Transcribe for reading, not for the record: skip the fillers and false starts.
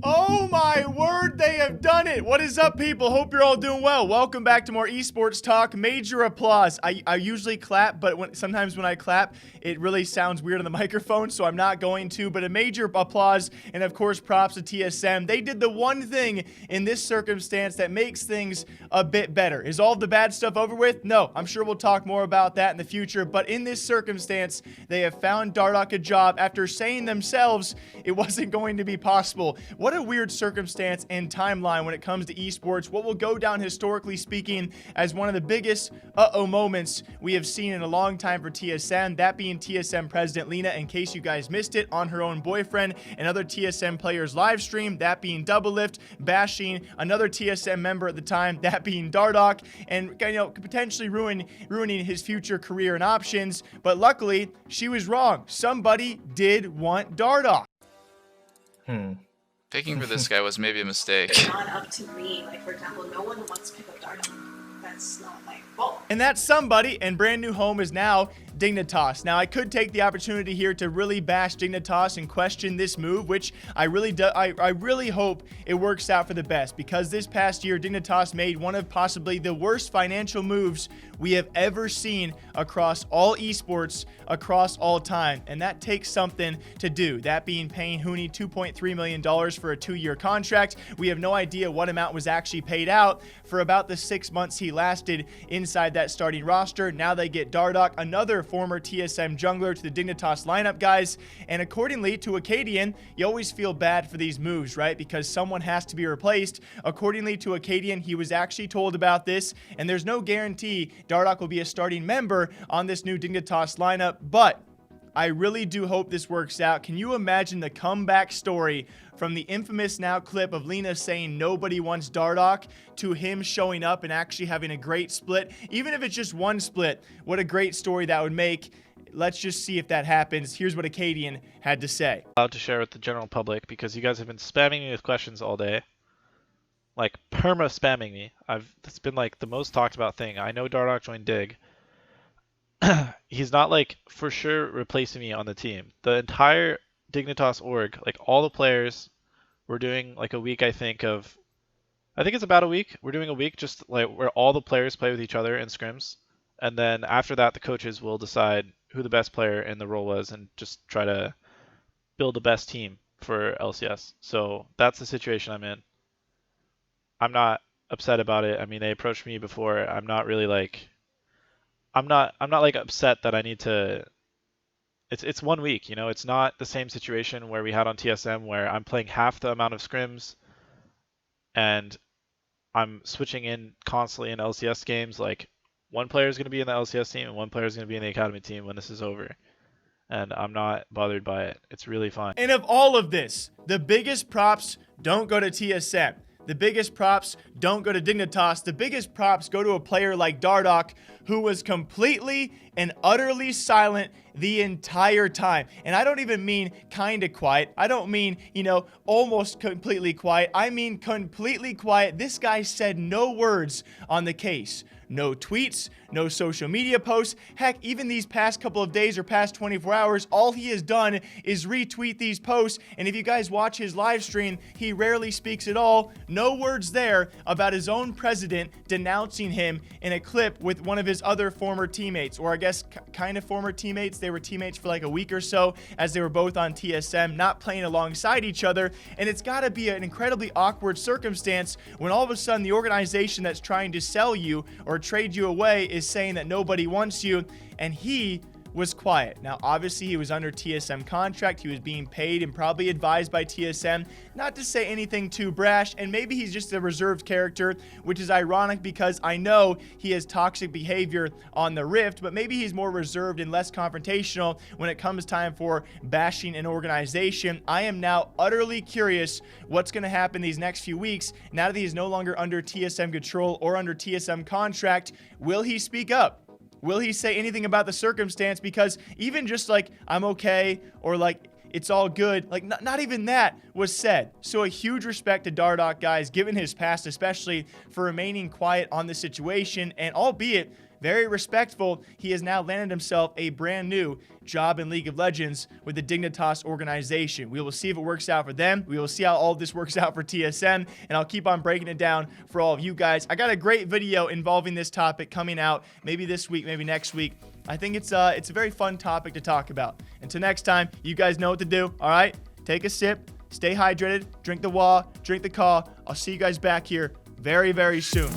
Oh my word, they have done it. What is up, people? Hope you're all doing well. Welcome back to more esports talk. Major applause. I usually clap, but sometimes when I clap, it really sounds weird on the microphone, so I'm not going to. But a major applause, and of course, props to TSM. They did the one thing in this circumstance that makes things a bit better. Is all of the bad stuff over with? No, I'm sure we'll talk more about that in the future. But in this circumstance, they have found Dardoch a job after saying themselves it wasn't going to be possible. What a weird circumstance and timeline when it comes to esports. What will go down historically speaking as one of the biggest moments we have seen in a long time for TSM, that being TSM President Leena, in case you guys missed it, on her own boyfriend and other TSM players live stream, that being Doublelift, bashing another TSM member at the time, that being Dardoch, and potentially ruining his future career and options. But luckily, she was wrong. Somebody did want Dardoch. Picking for this guy was maybe a mistake. It's not up to me. Like, for example, no one wants to pick up Dardoch. That's not my fault. And that somebody and brand new home is now Dignitas. Now, I could take the opportunity here to really bash Dignitas and question this move, which I really hope it works out for the best, because this past year, Dignitas made one of possibly the worst financial moves we have ever seen across all esports, across all time. And that takes something to do. That being paying Huni $2.3 million for a 2-year contract. We have no idea what amount was actually paid out for about the 6 months he lasted inside that starting roster. Now they get Dardoch, another former TSM jungler, to the Dignitas lineup, guys. And accordingly to Akaadian, you always feel bad for these moves, right? Because someone has to be replaced. Accordingly to Akaadian, he was actually told about this, and there's no guarantee Dardoch will be a starting member on this new Dignitas lineup, but I really do hope this works out. Can you imagine the comeback story from the infamous now clip of Leena saying nobody wants Dardoch to him showing up and actually having a great split? Even if it's just one split, what a great story that would make. Let's just see if that happens. Here's what Akaadian had to say. Allowed to share with the general public because you guys have been spamming me with questions all day. Like, perma spamming me. It's been like the most talked about thing. I know Dardoch joined Dig. He's not like for sure replacing me on the team. The entire Dignitas org, like all the players, we're doing like a week, I think it's about a week. We're doing a week just like where all the players play with each other in scrims. And then after that, the coaches will decide who the best player in the role was and just try to build the best team for LCS. So that's the situation I'm in. I'm not upset about it. I mean, they approached me before. I'm not really like, I'm not like upset that I need to. It's 1 week, you know. It's not the same situation where we had on TSM where I'm playing half the amount of scrims and I'm switching in constantly in LCS games. Like, one player is going to be in the LCS team and one player is going to be in the Academy team when this is over. And I'm not bothered by it. It's really fine. And of all of this, the biggest props don't go to TSM. The biggest props don't go to Dignitas. The biggest props go to a player like Dardoch, who was completely and utterly silent the entire time. And I don't even mean kind of quiet. I don't mean, almost completely quiet. I mean completely quiet. This guy said no words on the case. No tweets, no social media posts. Heck, even these past couple of days or past 24 hours, all he has done is retweet these posts. And if you guys watch his live stream, he rarely speaks at all. No words there about his own president denouncing him in a clip with one of his other former teammates, or I guess kind of former teammates. They were teammates for like a week or so as they were both on TSM, not playing alongside each other. And it's got to be an incredibly awkward circumstance when all of a sudden the organization that's trying to sell you or trade you away is saying that nobody wants you, and he was quiet. Now, obviously, he was under TSM contract. He was being paid and probably advised by TSM not to say anything too brash, and maybe he's just a reserved character, which is ironic because I know he has toxic behavior on the Rift, but maybe he's more reserved and less confrontational when it comes time for bashing an organization. I am now utterly curious what's going to happen these next few weeks now that he is no longer under TSM control or under TSM contract. Will he speak up? Will he say anything about the circumstance? Because even just like, I'm okay, or like, it's all good, like not even that was said. So a huge respect to Dardoch, guys, given his past, especially for remaining quiet on the situation, and albeit very respectful, he has now landed himself a brand new job in League of Legends with the Dignitas organization. We will see if it works out for them. We will see how all of this works out for TSM, and I'll keep on breaking it down for all of you guys. I got a great video involving this topic coming out maybe this week, maybe next week. I think it's a very fun topic to talk about. Until next time, you guys know what to do, all right? Take a sip, stay hydrated, drink the water, drink the call. I'll see you guys back here very, very soon.